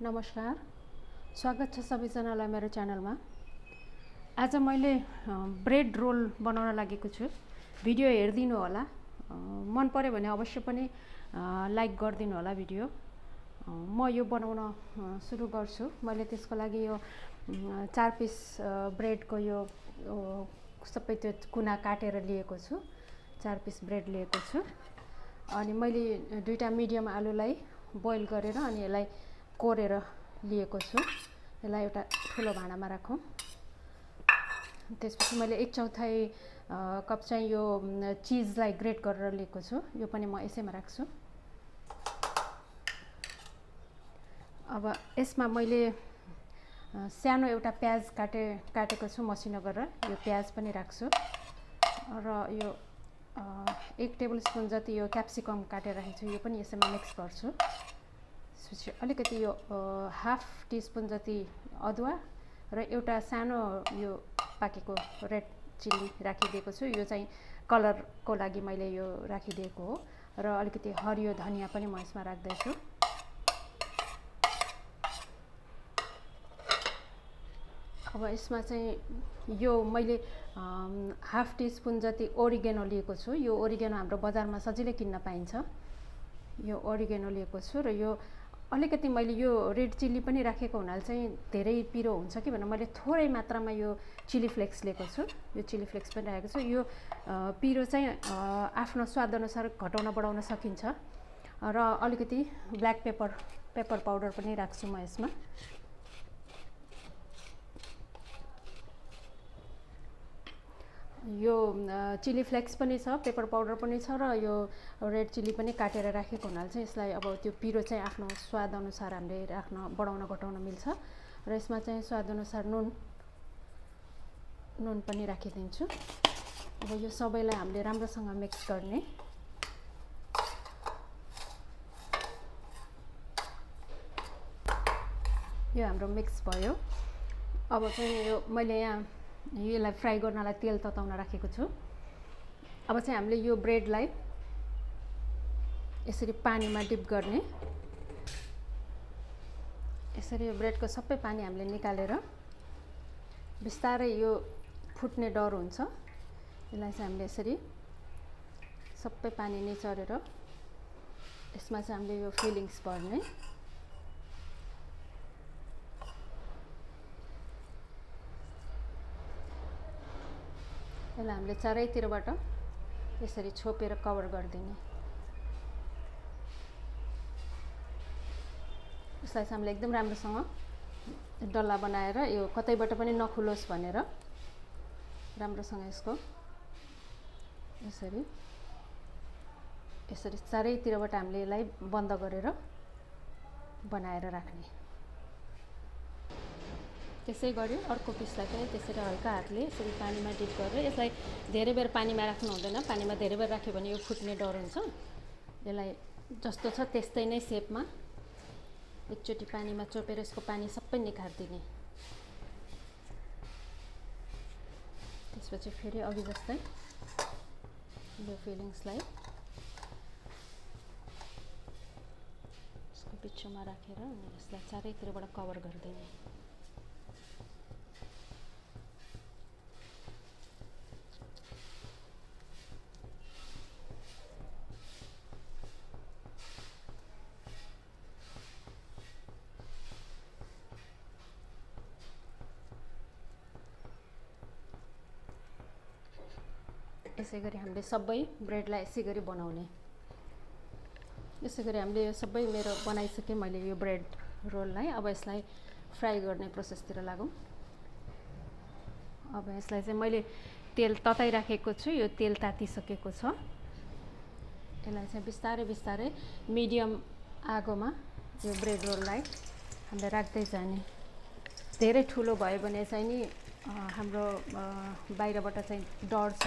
नमस्कार, स्वागत छ सबैजनालाई मेरो च्यानलमा। आज मैले ब्रेड रोल बनाउन लागेको छु। भिडियो हेरिदिनु होला, मन पर्यो भने अवश्य पनि लाइक गरिदिनु होला भिडियो। म यो बनाउन सुरु गर्छु। मैले त्यसको लागि यो 4 पिस ब्रेडको यो सबै त्यो कुना काटेर लिएको छु। 4 पिस ब्रेड लिएको छु। अनि मैले दुईटा मिडियम आलुलाई बोइल गरेर अनि यसलाई कोरेर लिएको छु। यसलाई एउटा ठुलो भाँडामा राखौँ। त्यसपछि मैले 1/4 कप चाहिँ यो चिजलाई ग्रेट गरेर लिएको छु। यो पनि म यसैमा राख्छु। अब यसमा मैले सानो एउटा प्याज काटेको छु मसिनो गरेर। यो प्याज पनि राख्छु र यो 1 टेबलस्पुन जति यो क्याप्सिकम काटेर राखेको छु। यो पनि यसैमा मिक्स गर्छु। त्यसपछि अलिकति यो हाफ टीस्पुन जति अदुवा र एउटा सानो यो पाकेको रेड चिल्ली राखिदिएको छु। यो चाहिँ कलरको लागि मैले यो राखिदिएको हो। र अलिकति हरियो धनिया पनि म यसमा राख्दैछु। अब यसमा चाहिँ यो मैले हाफ टीस्पुन जति ओरिगेनो लिएको छु। यो ओरिगेनो हाम्रो बजारमा सजिलै किन्न पाइन्छ। यो ओरिगेनो लिएको छु र यो अलिकति मैले यो रेड चिल्ली पनि राखेको हुनाले चाहिँ धेरै पिरो हुन्छ कि भनेर मैले थोरै मात्रामा यो चिली फ्लेक्स लिएको छु। यो चिली फ्लेक्स पनि राखेको छु। यो पिरो चाहिँ आफ्नो स्वादअनुसार घटाउन बढाउन सकिन्छ। र अलिकति ब्ल्याक पेपर पाउडर पनि राख्छु म यसमा। यो चिली फ्लेक्स पनि छ, पेपर पाउडर पनि छ र यो रेड चिल्ली पनि काटेर राखेको हुनाले चाहिँ यसलाई अब त्यो पिरो चाहिँ आफ्नो स्वाद अनुसार हामीले बढाउन घटाउन मिल्छ। र यसमा चाहिँ स्वाद अनुसार नुन पनि राखिदिन्छु। अब यो सबैलाई हामीले राम्रोसँग मिक्स गर्ने। यो हाम्रो मिक्स भयो। अब चाहिँ यो मैले यहाँ यसलाई फ्राई गर्नलाई तेल तताउन राखेको छु। अब चाहिँ हामीले यो ब्रेडलाई यसरी पानीमा डिप गर्ने। यसरी यो ब्रेडको सबै पानी हामीले निकालेर बिस्तारै यो फुट्ने डर हुन्छ। यसलाई चाहिँ हामीले यसरी सबै पानी निचोरेर यसमा चाहिँ हामीले यो फिलिङ्स भर्ने। यसलाई हामीले चारैतिरबाट यसरी छोपेर कभर गरिदिने। यसलाई चाहिँ हामीले एकदम राम्रोसँग डल्ला बनाएर यो कतैबाट पनि नखुलोस् भनेर राम्रोसँग यसको यसरी चारैतिरबाट हामीले यसलाई बन्द गरेर बनाएर राख्ने। त्यसै गरी अर्को पिसलाई पनि त्यसरी हल्का हातले यसरी पानीमा डिप गरेर यसलाई धेरै बेर पानीमा राख्नु हुँदैन। पानीमा धेरै बेर राख्यो भने यो फुट्ने डर हुन्छ। यसलाई जस्तो छ त्यस्तै नै सेपमा एकचोटि पानीमा चोपेर यसको पानी सबै निकालिदिने। त्यसपछि फेरि अघि जस्तै यो फिलिङ्सलाई यसको बिचमा राखेर अनि यसलाई चारैतिरबाट कभर गरिदिने। यसै गरी हामीले सबै ब्रेडलाई यसै गरी बनाउने। यसै गरी हामीले यो सबै मेरो बनाइसकेँ मैले यो ब्रेड रोललाई। अब यसलाई फ्राई गर्ने प्रोसेसतिर लागौँ। अब यसलाई चाहिँ मैले तेल तताइराखेको छु। यो तेल तातिसकेको छ। यसलाई चाहिँ बिस्तारै बिस्तारै मिडियम आगोमा यो ब्रेड रोललाई हामीले राख्दै जाने। धेरै ठुलो भयो भने चाहिँ नि हाम्रो बाहिरबाट चाहिँ डढ्छ,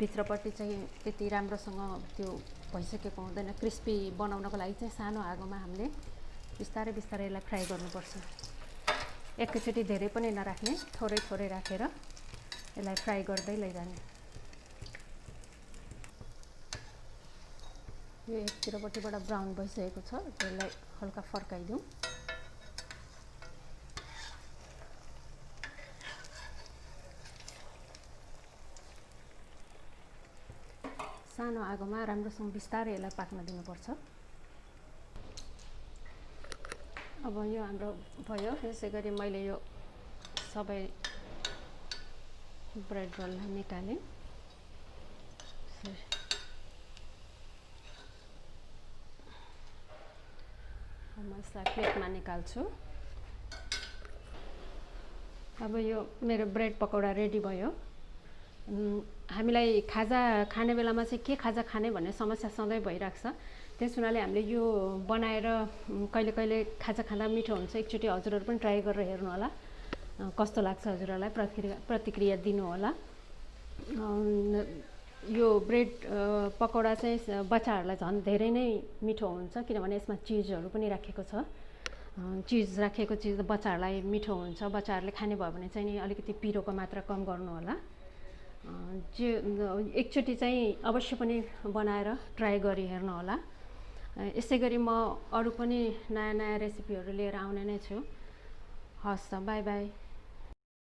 भित्रपट्टि चाहिँ त्यति राम्रोसँग त्यो भइसकेको हुँदैन। क्रिस्पी बनाउनको लागि चाहिँ सानो आगोमा हामीले बिस्तारै बिस्तारै यसलाई फ्राई गर्नुपर्छ। एकैचोटि धेरै पनि नराख्ने, थोरै थोरै राखेर यसलाई फ्राई गर्दै लैजाने। यो एकतिरपट्टिबाट ब्राउन भइसकेको छ। यसलाई हल्का फर्काइदिउँ। सानो आगोमा राम्रोसँग बिस्तारै यसलाई पाक्न दिनुपर्छ। अब यो हाम्रो भयो। यसै गरी मैले यो सबै ब्रेड रोललाई निकालेँ। म यसलाई प्लेटमा निकाल्छु। अब यो मेरो ब्रेड पकौडा रेडी भयो। हामीलाई खाजा खाने बेलामा चाहिँ के खाजा खाने भन्ने समस्या सधैँ भइरहेको छ। त्यस हुनाले हामीले यो बनाएर कहिले कहिले खाजा खाँदा मिठो हुन्छ। एकचोटि हजुरहरू पनि ट्राई गरेर हेर्नु होला, कस्तो लाग्छ हजुरहरूलाई प्रतिक्रिया दिनु होला। यो ब्रेड पकौडा चाहिँ बच्चाहरूलाई झन् धेरै नै मिठो हुन्छ, किनभने यसमा चिजहरू पनि राखेको छ। चिज राखेको चिज बच्चाहरूलाई मिठो हुन्छ। बच्चाहरूले खाने भयो भने चाहिँ नि अलिकति पिरोको मात्रा कम गर्नु होला। एकचोटि चाहिँ अवश्य पनि बनाएर ट्राई गरी हेर्नु होला। यसै गरी म अरू पनि नयाँ नयाँ रेसिपीहरू लिएर आउने नै छु। हस् त, बाई बाई।